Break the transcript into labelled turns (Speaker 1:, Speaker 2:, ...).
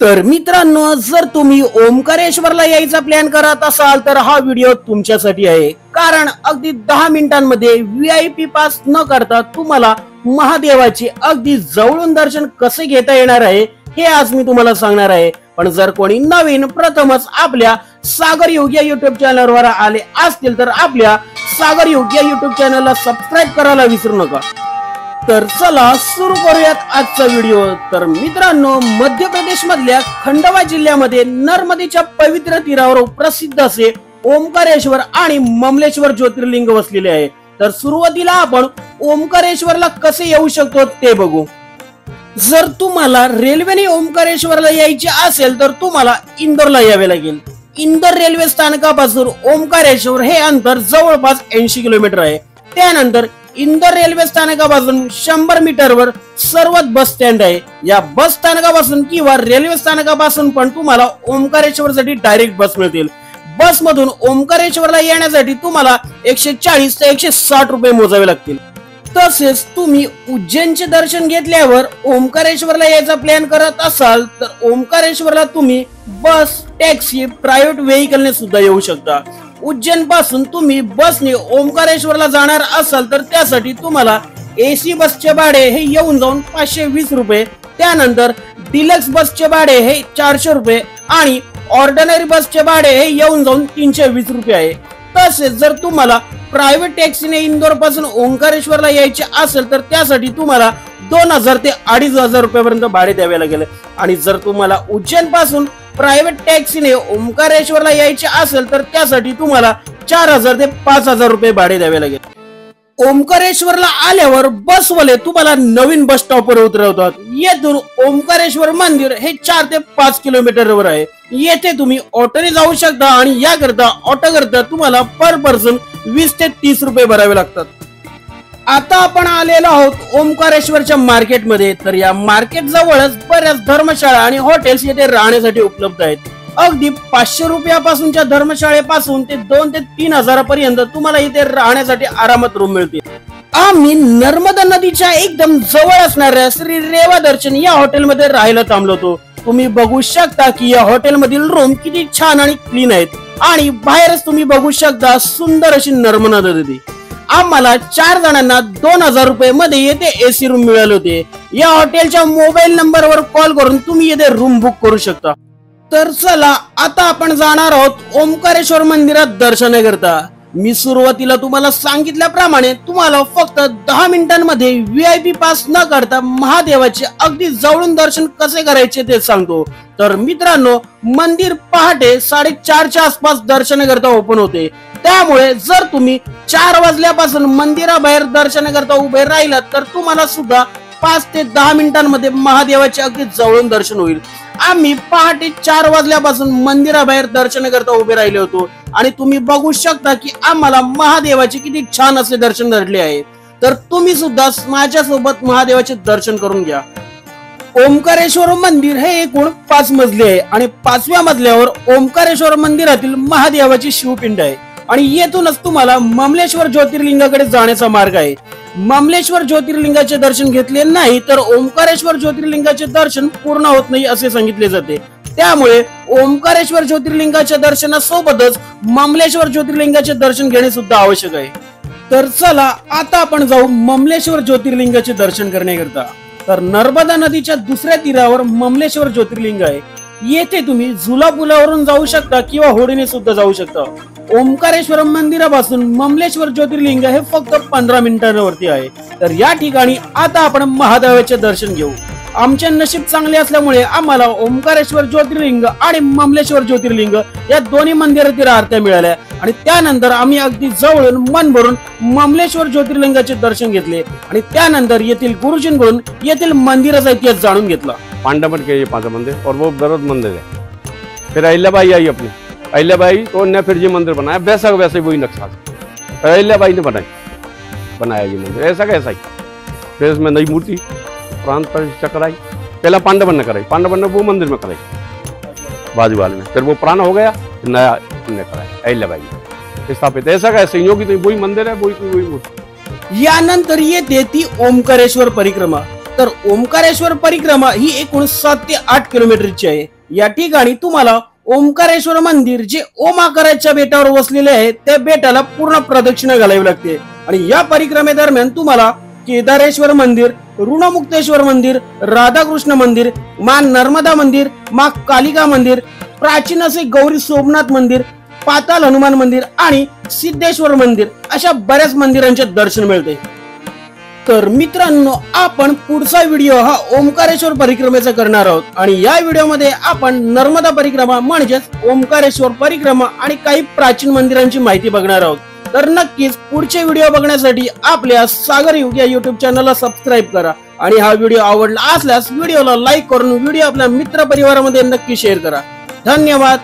Speaker 1: तर मित्रांनो, जर तुम्ही ओमकारेश्वरला यायचा प्लॅन करत असाल तर हा व्हिडिओ तुमच्यासाठी आहे। कारण अगदी 10 मिनिटांमध्ये VIP पास न करता तुम्हाला महादेवाचे अगदी जवळून दर्शन कसे घेता येणार आहे हे आज मी तुम्हाला सांगणार आहे। पण जर कोणी नवीन प्रथमच आपल्या सागर योग या YouTube चॅनलवर आले असतील तर आपल्या सागर योग या YouTube चॅनलला सबस्क्राइब करायला विसरू नका। तर चला सुरू करूयात आजचा व्हिडिओ। तर मित्रांनो, मध्य प्रदेश मधल्या खंडवा जिल्ह्यामध्ये नर्मदेच्या पवित्र तीरावर प्रसिद्ध असे ओमकारेश्वर आणि ममलेश्वर ज्योतिर्लिंग वसलेले आहे। तर सुरुवातीला आपण ओमकारेश्वरला कसे येऊ शकतो ते बघू। जर तुम्हाला रेल्वेने ओमकारेश्वरला यायचे असेल तर तुम्हाला इंदोरला यावे लागेल। इंदोर रेल्वे स्थानकापासून ओमकारेश्वर हे अंतर जवळपास 80 किलोमीटर आहे। त्यानंतर इंदोर रेल्वे स्थानकापासून 100 मीटरवर सर्वात बस स्टँड आहे। या बस स्थानकापासून किंवा रेल्वे स्थानकापासून पण तुम्हाला ओमकारेश्वरसाठी डायरेक्ट बस मिळतील। बस मधून ओमकारेश्वरला येण्यासाठी तुम्हाला 140 ते 160 रुपये मोजावे लागतील। तसेच तुम्ही उज्जैनचे दर्शन घेतल्यावर ओमकारेश्वरला यायचा प्लॅन करत असाल तर ओमकारेश्वरला तुम्ही बस, टॅक्सी, प्रायव्हेट व्हेइकलने सुद्धा येऊ शकता। उज्जैन पासून तुम्ही बसने ओमकारेश्वरला जाणार असाल तर त्यासाठी तुम्हाला AC बसचे भाडे हे येऊन जाऊन 520 रुपये, त्यानंतर डिलक्स बसचे भाडे हे 400 रुपये आणि ऑर्डिनरी बसचे भाडे हे येऊन जाऊन 320 रुपये आहे। तसेच जर तुम्हाला प्रायव्हेट टॅक्सीने इंदोर पासून ओमकारेश्वरला यायचे असेल तर त्यासाठी तुम्हाला 2000 ते 2500 रुपयापर्यंत भाडे द्यावे लागेल। आणि जर तुम्हाला उज्जैन पासून प्रायव्हेट टॅक्सीने ओमकारेश्वरला यायचे असेल तर त्यासाठी तुम्हाला 4000 ते 5000 रुपये भाडे द्यावे लागेल। ओमकारेश्वरला आल्यावर बसवाले तुम्हाला नवीन बस स्टॉपवर उतरवतात। येथून ओमकारेश्वर मंदिर हे 4 ते 5 किलोमीटरवर आहे। येथे तुम्ही ऑटोने जाऊ शकता आणि याकरता ऑटो करता तुम्हाला पर पर्सन 20 ते 30 रुपये भरावे लागतात। आता आपण आलेलो आहोत ओमकारेश्वरच्या मार्केटमध्ये। तर या मार्केट जवळच बऱ्याच धर्मशाळा आणि हॉटेल्स येथे राहण्यासाठी उपलब्ध आहेत। अगदी 500 रुपयापासूनच्या धर्मशाळेपासून ते 2 ते 3 हजारापर्यंत तुम्हाला इथे राहण्यासाठी आरामात रूम मिळतील। आम्ही नर्मदा नदीच्या एकदम जवळ असणाऱ्या श्री रेवा दर्शन या हॉटेलमध्ये राहायला थांबलो होतो। तुम्ही बघू शकता की या हॉटेलमधील रूम किती छान आणि क्लीन आहेत आणि बाहेरच तुम्ही बघू शकता सुंदर अशी नर्मदा नदी। आम्हाला 4 जणांना 2000 रुपये मध्ये येथे AC रूम मिळाले होते। या हॉटेलच्या मोबाईल नंबरवर कॉल करून तुम्ही येथे रूम बुक करू शकता। तर चला आता आपण जाणार आहोत ओमकारेश्वर मंदिरात दर्शनाकरता। मी सुरुवातीला तुम्हाला सांगितल्याप्रमाणे तुम्हाला फक्त 10 मिनिटांमध्ये VIP पास न करता महादेवाचे अगदी जवळून दर्शन कसे करायचे ते सांगतो। तर मित्रांनो, मंदिर पहाटे 4:30च्या आसपास दर्शनाकरता ओपन होते। त्यामुळे जर तुम्ही 4 वाजल्यापासून मंदिराबाहेर दर्शनाकरता उभे राहिलात तर तुम्हाला सुद्धा 5 ते 10 मिनिटांमध्ये महादेवाचे अगदी जवळून दर्शन होईल। आम्ही पहाटे 4 वाजल्यापासून मंदिराबाहेर दर्शनाकरता उभे राहिले होतो आणि तुम्ही बघू शकता की आम्हाला महादेवाचे किती छान असे दर्शन घडले आहे। तर तुम्ही सुद्धा माझ्यासोबत महादेवाचे दर्शन करून घ्या। ओमकारेश्वर मंदिर हे एकूण 5 मजली आहे आणि 5व्या मजल्यावर ओमकारेश्वर मंदिरातील महादेवाची शिवपिंड आहे आणि येथूनच तुम्हाला ममलेश्वर ज्योतिर्लिंगाकडे जाण्याचा मार्ग आहे। ममलेश्वर ज्योतिर्लिंगाचे दर्शन घेतले नाही तर ओमकारेश्वर ज्योतिर्लिंगाचे दर्शन पूर्ण होत नाही असे सांगितले जाते। त्यामुळे ओमकारेश्वर ज्योतिर्लिंगाच्या दर्शनासोबतच ममलेश्वर ज्योतिर्लिंगाचे दर्शन घेणे सुद्धा आवश्यक आहे। तर चला आता आपण जाऊ ममलेश्वर ज्योतिर्लिंगाचे दर्शन करण्याकरता। तर नर्मदा नदीच्या दुसऱ्या तीरावर ममलेश्वर ज्योतिर्लिंग आहे। येथे तुम्ही झुला पुलावरून जाऊ शकता किंवा होडीने सुद्धा जाऊ शकता। ओमकारेश्वर मंदिरापासून ममलेश्वर ज्योतिर्लिंग हे फक्त 15 मिनिटांवरती आहे। तर या ठिकाणी आता आपण महादेवाचे दर्शन घेऊ। आमचे नशीब चांगले असल्यामुळे आम्हाला ओमकारेश्वर ज्योतिर्लिंग आणि ममलेश्वर ज्योतिर्लिंग या दोन्ही मंदिरातील आरत्या मिळाल्या आणि त्यानंतर आम्ही अगदी जवळून मन भरून ममलेश्वर ज्योतिर्लिंगाचे दर्शन घेतले आणि त्यानंतर येथील गुरुजींकडून येथील मंदिराचा इतिहास जाणून घेतला।
Speaker 2: पांडवन के ये 5 मंदिर और वो बृहद मंदिर है। फिर अहिल्याबाई आई अपनी, अहिल्याबाई तो ने फिर ये मंदिर बनाया वैसा वैसे वही नक्शा अहिल्याबाई ने बनाया ये मंदिर ऐसा कैसा ही। फिर इसमें नई मूर्ति प्रांत प्रतिष्ठा कराई। पहला पांडवन ने कराई, पांडवन ने वो मंदिर में कराई बाजू वाले में, फिर वो पुराना हो गया नया ने कराया अहिल्याबाई ने स्थापित। ऐसा कैसे योगी तो वही मंदिर है वही मूर्ति।
Speaker 1: यानंतर येते ती ओमकारेश्वर परिक्रमा। तर ओंकारेश्वर परिक्रमा ही एकूण 7 ते 8 किलोमीटरची आहे। या ठिकाणी तुम्हाला ओंकारेश्वर मंदिर जे ओम आकाराच्या बेटावर वसलेले आहे त्या बेटाला पूर्ण प्रदक्षिणा घालावी लागते आणि या परिक्रमेदरम्यान तुम्हाला केदारेश्वर मंदिर, ऋणमुक्तेश्वर मंदिर, राधाकृष्ण मंदिर, मां नर्मदा मंदिर, मां कालिका मंदिर, प्राचीन असे गौरी सोमनाथ मंदिर, पाताल हनुमान मंदिर आणि सिद्धेश्वर मंदिर अशा बऱ्याच मंदिरांचे दर्शन मिळते। तर मित्रांनो, आपण पुढचा व्हिडिओ हा ओंकारेश्वर परिक्रमेचा करणार आहोत आणि या व्हिडिओमध्ये आपण नर्मदा परिक्रमा म्हणजेच ओंकारेश्वर परिक्रमा आणि काही प्राचीन मंदिरांची माहिती बघणार आहोत। तर नक्कीच पुढचे व्हिडिओ बघण्यासाठी आपल्या सागर युग या YouTube चॅनलला सबस्क्राईब करा आणि हा व्हिडिओ आवडला असल्यास व्हिडिओला लाईक करून व्हिडिओ आपल्या मित्र परिवारामध्ये नक्की शेअर करा। धन्यवाद।